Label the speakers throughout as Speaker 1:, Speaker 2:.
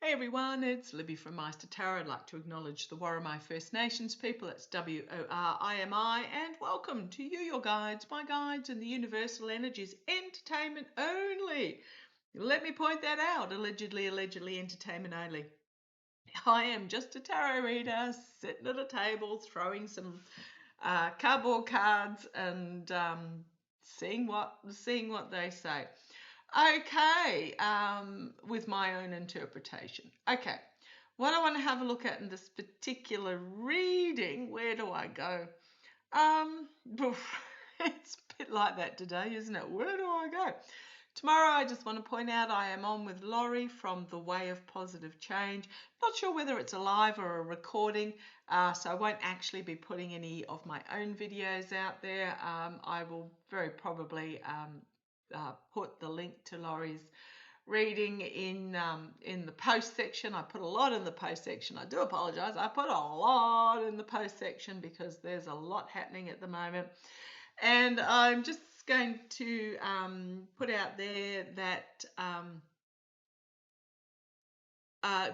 Speaker 1: Hey everyone, it's Libby from Maighstir Tarot. I'd like to acknowledge the Worimi First Nations people. It's WORIMI, and welcome to you, your guides, my guides, and the universal energies. Entertainment only. Let me point that out. Allegedly entertainment only. I am just a tarot reader sitting at a table, throwing some cardboard cards and seeing what they say. Okay, with my own interpretation. Okay, what I want to have a look at in this particular reading, where do I go? It's a bit like that today, isn't it? Where do I go? Tomorrow, I just want to point out I am on with Laurie from The Way of Positive Change. Not sure whether it's a live or a recording, so I won't actually be putting any of my own videos out there. I will very probably put the link to Laurie's reading in the post section. I put a lot in the post section. I do apologize. I put a lot in the post section because there's a lot happening at the moment. And I'm just going to put out there that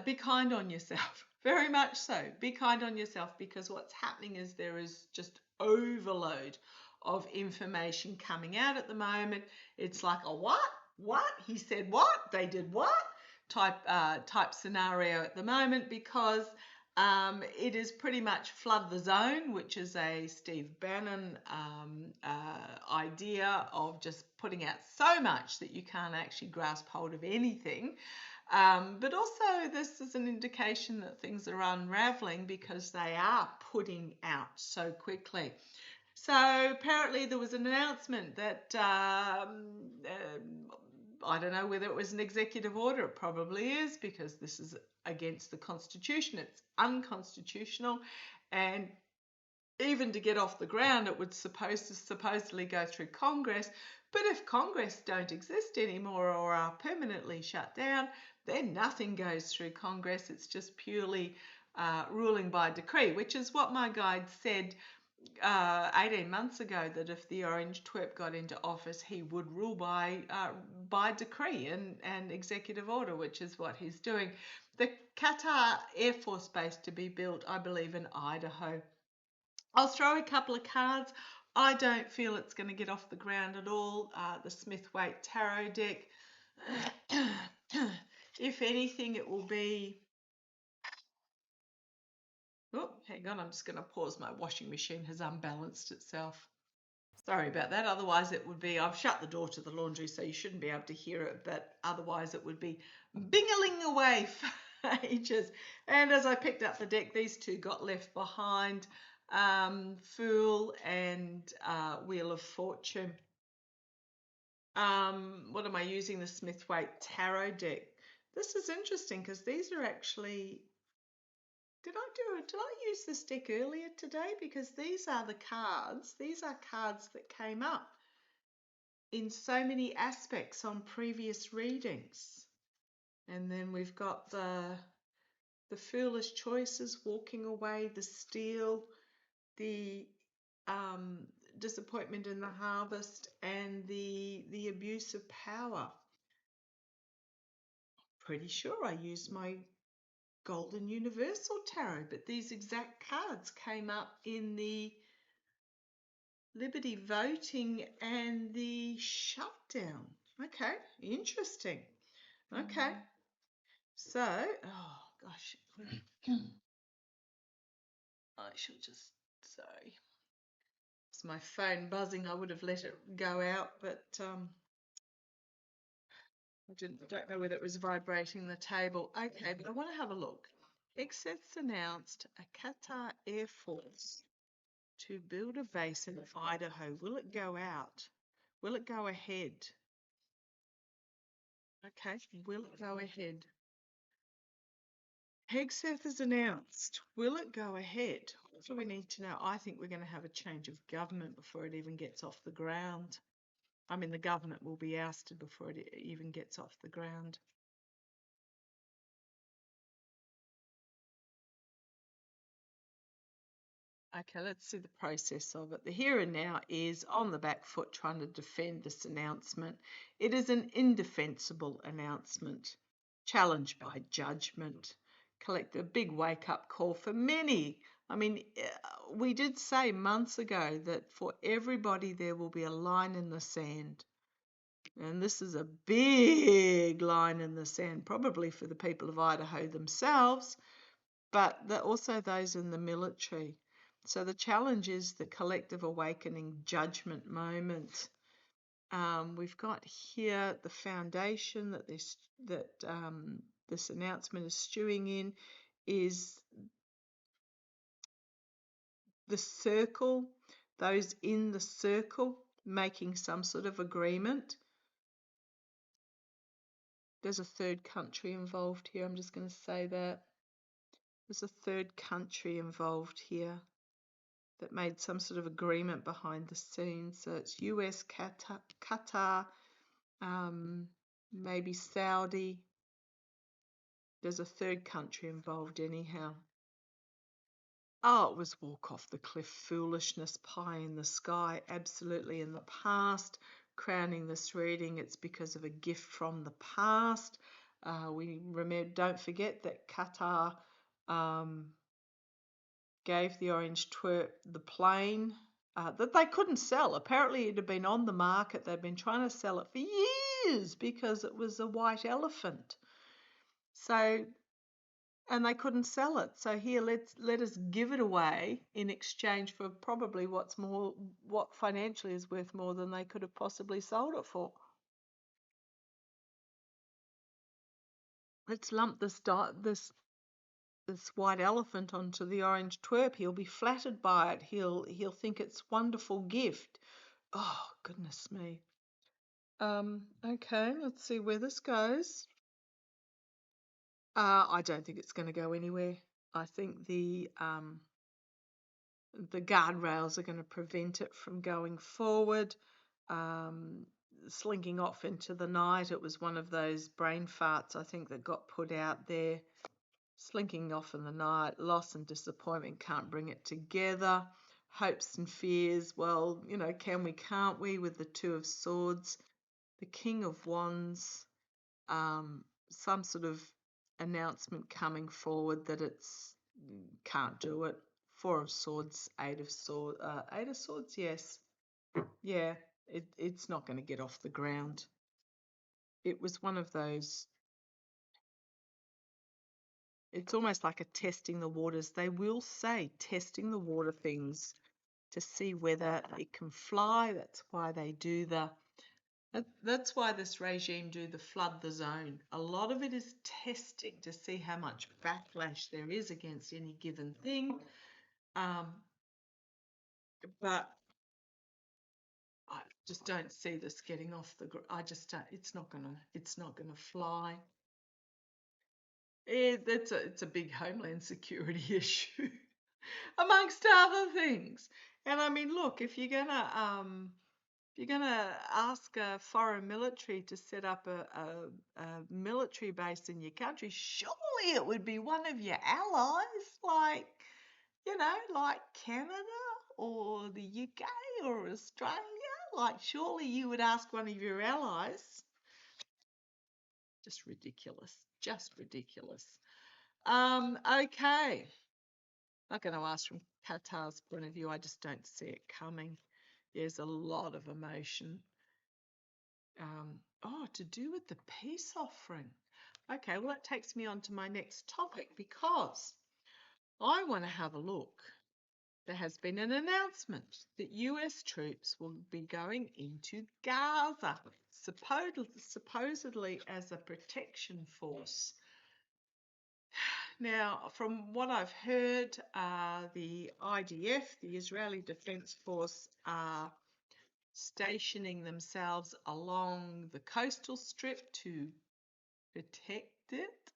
Speaker 1: be kind on yourself. Very much so. Be kind on yourself, because what's happening is there is just overload of information coming out at the moment. It's like a what? He said what? They did what? Type scenario at the moment, because it is pretty much flood the zone, which is a Steve Bannon idea of just putting out so much that you can't actually grasp hold of anything. But also this is an indication that things are unraveling because they are putting out so quickly. So apparently there was an announcement that I don't know whether it was an executive order. It probably is, because this is against the Constitution. It's unconstitutional, and even to get off the ground, it would supposedly go through Congress. But if Congress don't exist anymore or are permanently shut down, then nothing goes through Congress. It's just purely ruling by decree, which is what my guide said 18 months ago, that if the orange twerp got into office, he would rule by decree and executive order, which is what he's doing. The Qatar Air Force Base to be built, I believe, in Idaho. I'll throw a couple of cards. I don't feel it's going to get off the ground at all. The Smith-Waite Tarot deck. If anything, it will be... Oh, hang on, I'm just going to pause. My washing machine has unbalanced itself. Sorry about that. Otherwise it would be... I've shut the door to the laundry, so you shouldn't be able to hear it, but otherwise it would be bingling away for ages. And as I picked up the deck, these two got left behind. Fool and Wheel of Fortune. What am I using? The Smith-Waite Tarot deck. This is interesting because these are actually... Did I use this deck earlier today? Because these are the cards. These are cards that came up in so many aspects on previous readings. And then we've got the foolish choices, walking away, the steal, the disappointment in the harvest, and the abuse of power. Pretty sure I used my Golden Universal Tarot, but these exact cards came up in the Liberty voting and the shutdown. Okay, interesting. Okay, so, oh gosh, I should just, sorry. It's my phone buzzing. I would have let it go out, but I don't know whether it was vibrating the table. Okay, but I want to have a look. Except announced a Qatar Air Force to build a base in Idaho. Will it go out? Will it go ahead? Okay, will it go ahead? Hegseth is announced. Will it go ahead? What do we need to know? I think we're going to have a change of government before it even gets off the ground. I mean, the government will be ousted before it even gets off the ground. Okay, let's see the process of it. The here and now is on the back foot trying to defend this announcement. It is an indefensible announcement. challenged by judgment. Collect a big wake-up call for many. I mean, we did say months ago that for everybody there will be a line in the sand. And this is a big line in the sand, probably for the people of Idaho themselves, but also those in the military. So the challenge is the collective awakening judgment moment. We've got here the foundation that this announcement is stewing in is the circle, those in the circle making some sort of agreement. There's a third country involved here. I'm just going to say that. There's a third country involved here that made some sort of agreement behind the scenes. So it's US, Qatar, maybe Saudi. There's a third country involved anyhow. Oh, it was walk off the cliff foolishness, pie in the sky, absolutely in the past. Crowning this reading, it's because of a gift from the past. Don't forget that Qatar gave the orange twerp the plane that they couldn't sell. Apparently it had been on the market. They'd been trying to sell it for years because it was a white elephant. So, and they couldn't sell it. So here, let us give it away in exchange for probably what financially is worth more than they could have possibly sold it for. Let's lump this white elephant onto the orange twerp. He'll be flattered by it. He'll think it's a wonderful gift. Oh, goodness me. Okay, let's see where this goes. I don't think it's going to go anywhere. I think the guardrails are going to prevent it from going forward. Slinking off into the night. It was one of those brain farts, I think, that got put out there. Slinking off in the night, loss and disappointment can't bring it together. Hopes and fears, well, can't we, with the Two of Swords, the King of Wands, some sort of announcement coming forward that it's can't do it. Four of Swords, Eight of Swords, yes. Yeah, it's not going to get off the ground. It was one of those. It's almost like a testing the waters. They will say testing the water things to see whether it can fly. That's why they do that's why this regime do the flood the zone. A lot of it is testing to see how much backlash there is against any given thing. But I just don't see this getting off the. I just don't. It's not gonna fly. It's a big homeland security issue, amongst other things. And I mean, look, if you're gonna ask a foreign military to set up a military base in your country, surely it would be one of your allies, like like Canada or the UK or Australia. Like, surely you would ask one of your allies. Just ridiculous. Just ridiculous. Okay. Not going to ask from Qatar's point of view. I just don't see it coming. There's a lot of emotion. To do with the peace offering. Okay, well, that takes me on to my next topic because I want to have a look. There has been an announcement that US troops will be going into Gaza, supposedly as a protection force. Now, from what I've heard, the IDF, the Israeli Defense Force, are stationing themselves along the coastal strip to protect it.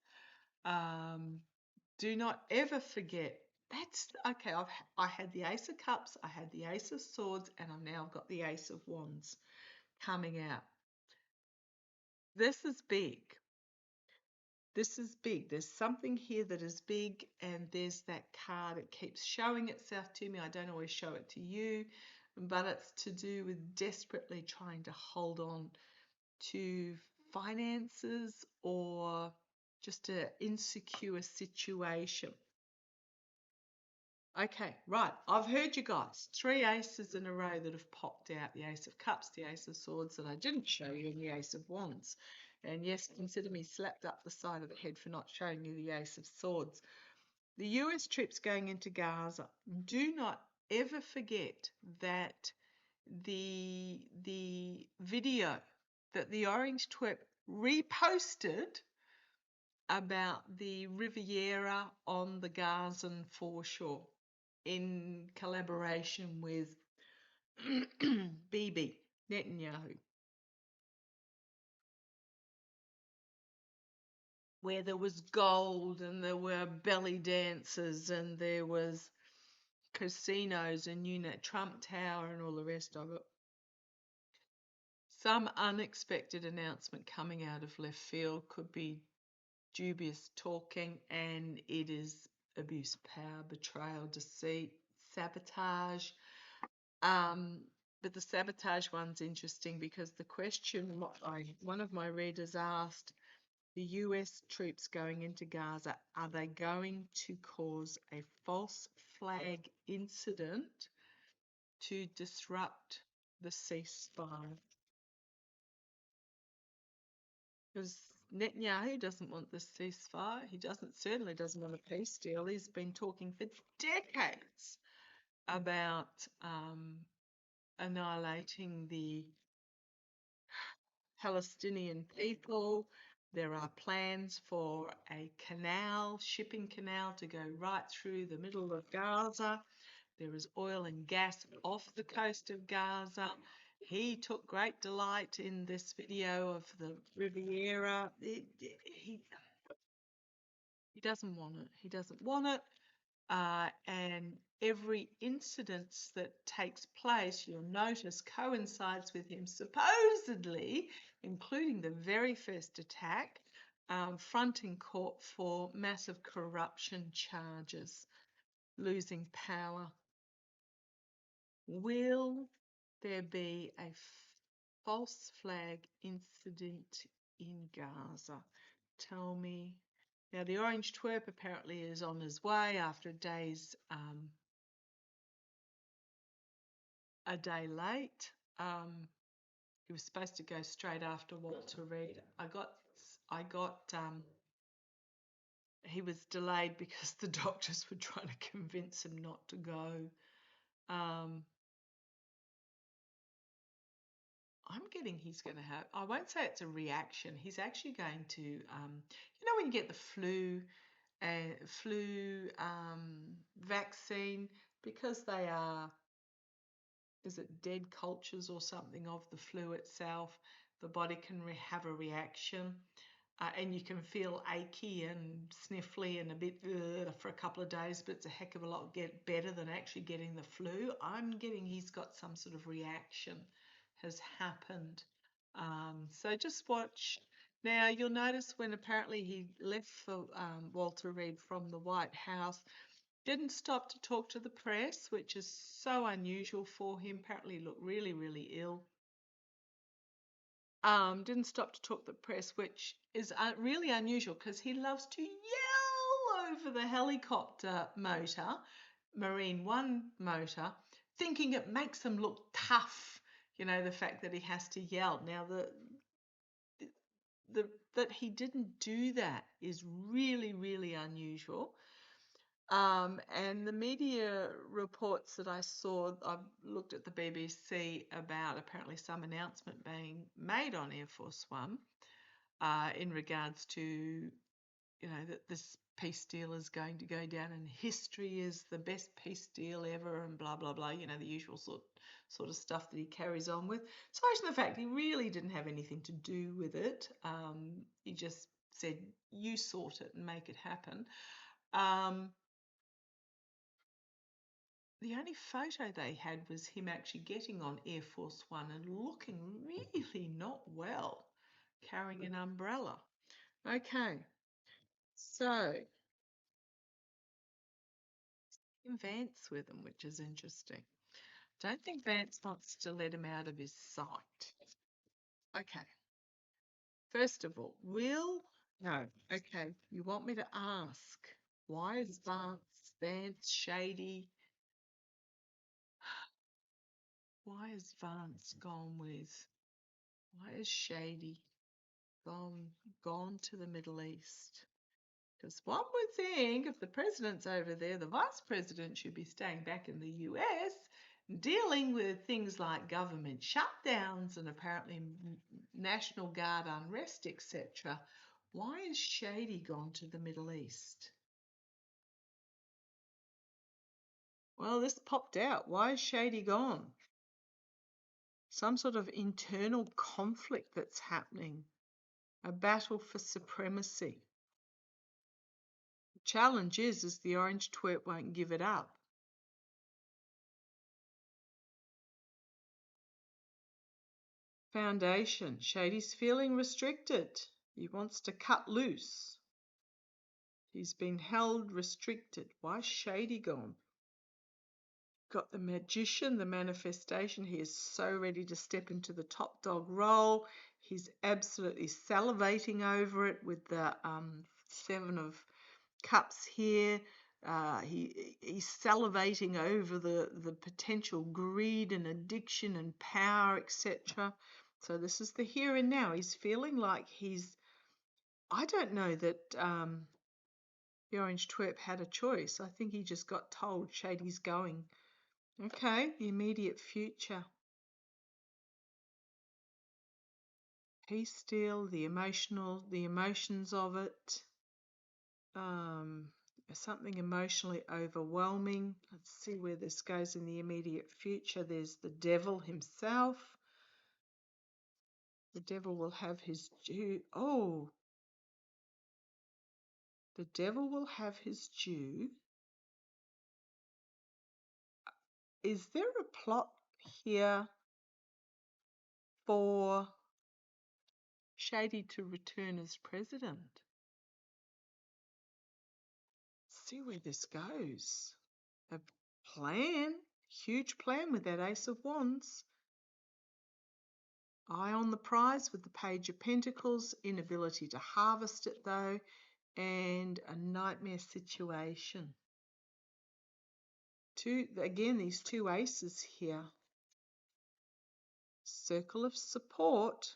Speaker 1: Do not ever forget. That's okay. I had the Ace of Cups, I had the Ace of Swords, and I've now got the Ace of Wands coming out. This is big. This is big. There's something here that is big, and there's that card. It keeps showing itself to me. I don't always show it to you, but it's to do with desperately trying to hold on to finances or just an insecure situation. Okay, right. I've heard you guys. 3 aces in a row that have popped out. The Ace of Cups, the Ace of Swords that I didn't show you, and the Ace of Wands. And yes, consider me slapped up the side of the head for not showing you the Ace of Swords. The US troops going into Gaza. Do not ever forget that the video that the Orange Twerp reposted about the Riviera on the Gazan foreshore in collaboration with Bibi Netanyahu, where there was gold and there were belly dancers and there was casinos and Trump Tower and all the rest of it. Some unexpected announcement coming out of left field, could be dubious talking, and it is abuse of power, betrayal, deceit, sabotage. But the sabotage one's interesting because the question one of my readers asked, the US troops going into Gaza, are they going to cause a false flag incident to disrupt the ceasefire? Because Netanyahu doesn't want this ceasefire. He certainly doesn't want a peace deal. He's been talking for decades about annihilating the Palestinian people. There are plans for a canal, shipping canal, to go right through the middle of Gaza. There is oil and gas off the coast of Gaza. He took great delight in this video of the Riviera. He doesn't want it. He doesn't want it. And every incident that takes place, you'll notice, coincides with him supposedly, including the very first attack, fronting court for massive corruption charges, losing power. Will there be a false flag incident in Gaza? Tell me. Now, the Orange Twerp apparently is on his way after a day late. He was supposed to go straight after Walter Reed. He was delayed because the doctors were trying to convince him not to go. I'm getting he's going to have, I won't say it's a reaction. He's actually going to, when you get the flu vaccine, because they are, is it dead cultures or something of the flu itself, the body can have a reaction. And you can feel achy and sniffly and a bit for a couple of days, but it's a heck of a lot better than actually getting the flu. I'm getting he's got some sort of reaction has happened. So just watch. Now, you'll notice when apparently he left for Walter Reed from the White House, didn't stop to talk to the press, which is so unusual for him. Apparently he looked really, really ill. Didn't stop to talk to the press, which is really unusual because he loves to yell over the helicopter motor, Marine One motor, thinking it makes him look tough. The fact that he has to yell. Now, that he didn't do that is really, really unusual. And the media reports that I saw, I looked at the BBC about apparently some announcement being made on Air Force One in regards to, that this peace deal is going to go down in history as the best peace deal ever and blah, blah, blah, the usual sort of stuff that he carries on with. Despite the fact he really didn't have anything to do with it. He just said, you sort it and make it happen. The only photo they had was him actually getting on Air Force One and looking really not well, carrying an umbrella. Okay, so Vance with him, which is interesting. Don't think Vance wants to let him out of his sight. Okay. First of all, will No. Okay. You want me to ask, why is Vance shady? Why is Vance gone with, why is shady gone gone to the Middle East? Because one would think if the president's over there, the vice president should be staying back in the US, dealing with things like government shutdowns and apparently National Guard unrest, etc. Why is Shady gone to the Middle East? Well, this popped out. Why is Shady gone? Some sort of internal conflict that's happening, a battle for supremacy. The challenge is the orange twerp won't give it up. Foundation. Shady's feeling restricted. He wants to cut loose. He's been held restricted. Why is Shady gone? Got the magician, the manifestation. He is so ready to step into the top dog role. He's absolutely salivating over it with the Seven of Cups here. He's salivating over the potential greed and addiction and power, etc. So this is the here and now. He's feeling like I don't know that the orange twerp had a choice. I think he just got told Shady's going. Okay, the immediate future. Peace still, the emotions of it. Something emotionally overwhelming. Let's see where this goes in the immediate future. There's the devil himself. The devil will have his due. Oh, the devil will have his due. Is there a plot here for Shady to return as president? See where this goes. A plan, huge plan with that Ace of Wands. Eye on the prize with the Page of Pentacles, inability to harvest it though, and a nightmare situation. Again, these two aces here. Circle of support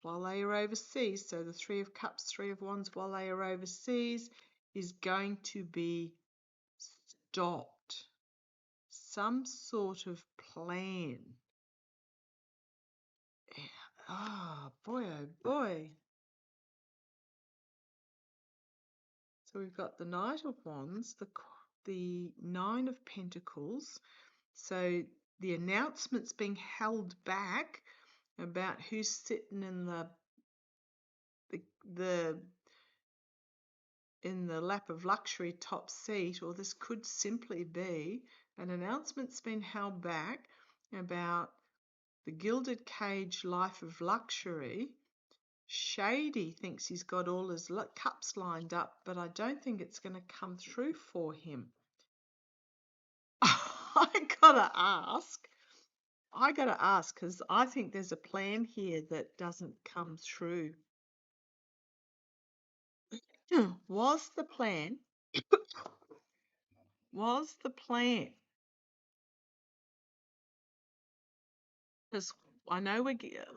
Speaker 1: while they are overseas. So the Three of Cups, Three of Wands while they are overseas is going to be stopped. Some sort of plan. Oh boy, oh boy. So we've got the Knight of Wands, the Nine of Pentacles. So the announcement's being held back about who's sitting in the lap of luxury top seat, or this could simply be an announcement's been held back about the Gilded Cage life of luxury. Shady thinks he's got all his cups lined up, but I don't think it's going to come through for him. I gotta ask because I think there's a plan here that doesn't come through. Was the plan because I know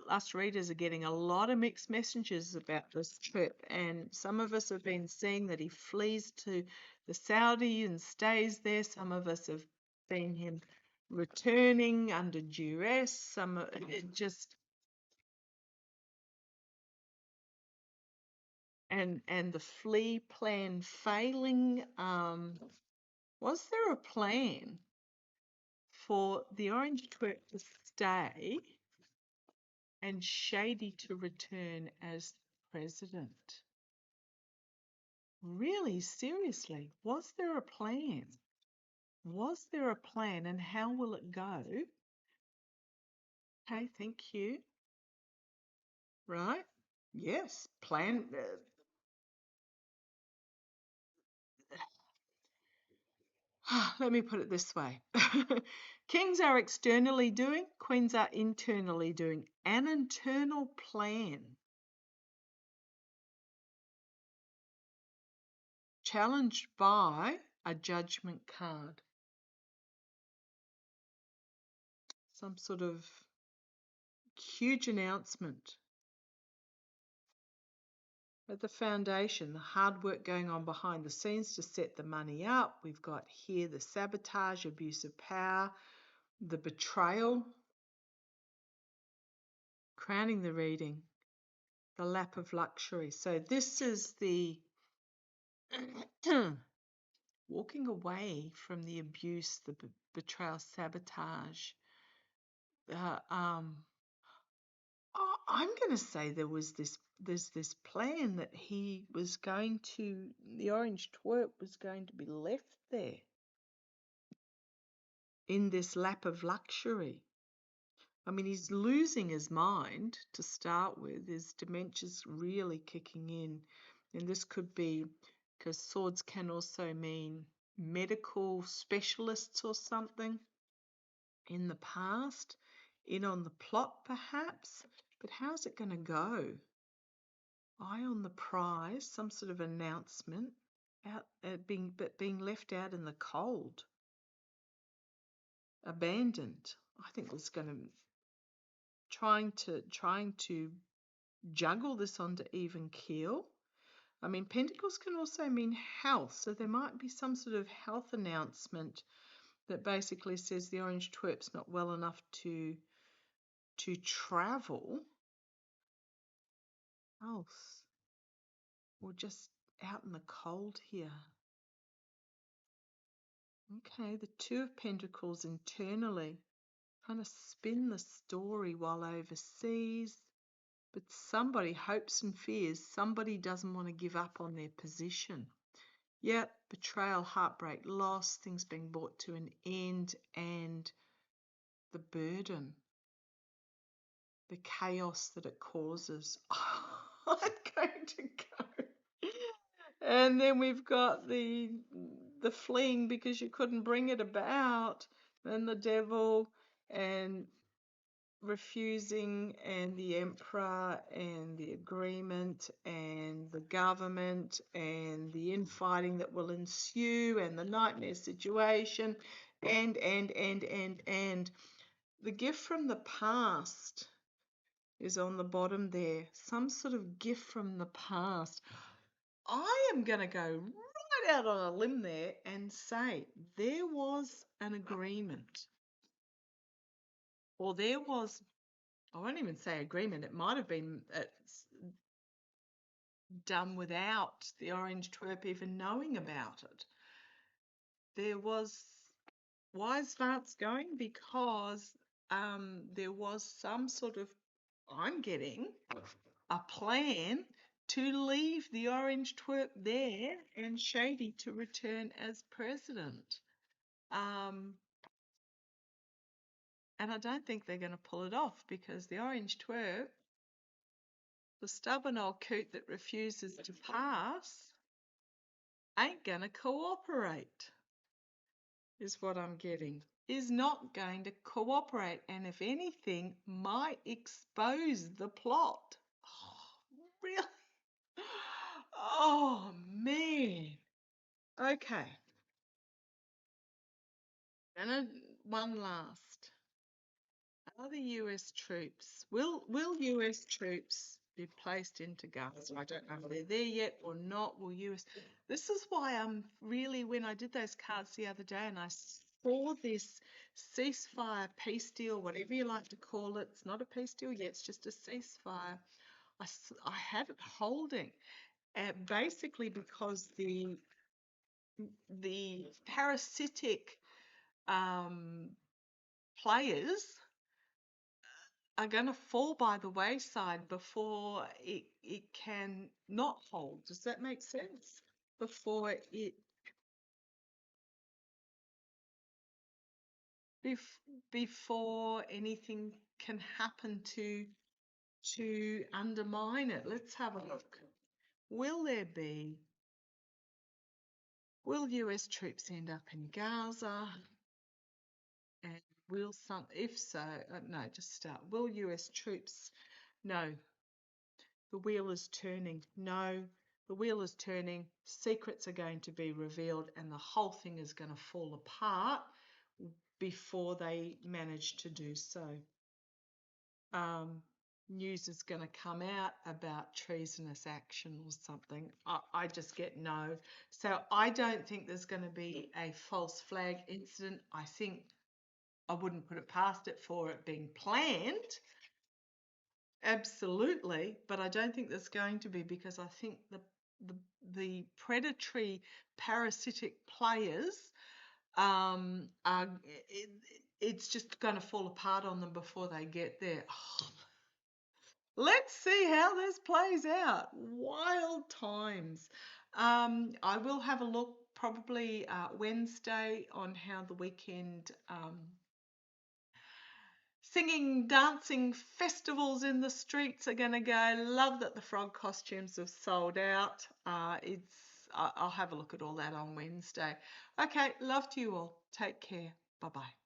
Speaker 1: us readers are getting a lot of mixed messages about this trip, and some of us have been seeing that he flees to the Saudi and stays there. Some of us have seen him returning under duress. It just and the flee plan failing. Was there a plan for the orange twerp to stay and Shady to return as president? Really, seriously, was there a plan? Was there a plan, and how will it go? Okay, thank you. Right? Yes, plan. Let me put it this way. Kings are externally doing, queens are internally doing. An internal plan. challenged by a judgment card. Some sort of huge announcement at the foundation, the hard work going on behind the scenes to set the money up. We've got here the sabotage, abuse of power, the betrayal, crowning the reading, the lap of luxury. So this is the walking away from the abuse, the betrayal, sabotage. I'm going to say there's this plan that the orange twerp was going to be left there in this lap of luxury. I mean, he's losing his mind to start with. His dementia's really kicking in. And this could be, because swords can also mean medical specialists or something in the past, in on the plot perhaps. But how's it going to go? Eye on the prize, some sort of announcement, being left out in the cold, abandoned. I think it's going to trying to juggle this onto even keel. I mean, Pentacles can also mean health, so there might be some sort of health announcement that basically says the orange twerp's not well enough to travel. Health, or just out in the cold here. Okay, the Two of Pentacles internally, trying to spin the story while overseas. But somebody hopes and fears, somebody doesn't want to give up on their position. Yep, betrayal, heartbreak, loss, things being brought to an end, and the burden, the chaos that it causes. I'm going to go. And then we've got the fleeing because you couldn't bring it about, and the devil, and refusing, and the emperor, and the agreement, and the government, and the infighting that will ensue, and the nightmare situation, and the gift from the past is on the bottom there. Some sort of gift from the past. I am going to go right out on a limb there and say there was an agreement, or there was, I won't even say agreement, it might have been done without the orange twerp even knowing about it. There was, why is Vance going? Because there was some sort of, I'm getting a plan to leave the orange twerp there and Shady to return as president. And I don't think they're going to pull it off, because the orange twerp, the stubborn old coot that refuses to pass, ain't going to cooperate, is what I'm getting. Is not going to cooperate, and if anything, might expose the plot. Oh, really? Oh, man. Okay. And one last. Are the US troops, will US troops be placed into Gaza? I don't know if they're there yet or not. Will US, this is why I'm really, when I did those cards the other day and I saw this ceasefire, peace deal, whatever you like to call it, it's not a peace deal yet, it's just a ceasefire. I had it holding, basically because the parasitic players are going to fall by the wayside before it can not hold. Does that make sense? Before anything can happen to undermine it. Let's have a look. Will US troops end up in Gaza? And will some, if so, no, just start. Will US troops, no. The wheel is turning. No. The wheel is turning, secrets are going to be revealed, and the whole thing is going to fall apart before they manage to do so. News is going to come out about treasonous action or something. I just get no. So I don't think there's going to be a false flag incident. I think I wouldn't put it past it for it being planned. Absolutely, but I don't think there's going to be, because I think the predatory parasitic players are it's just going to fall apart on them before they get there. Oh, let's see how this plays out. Wild times. I will have a look probably Wednesday on how the weekend singing, dancing festivals in the streets are going to go. Love that the frog costumes have sold out. I'll have a look at all that on Wednesday. Okay, love to you all. Take care. Bye-bye.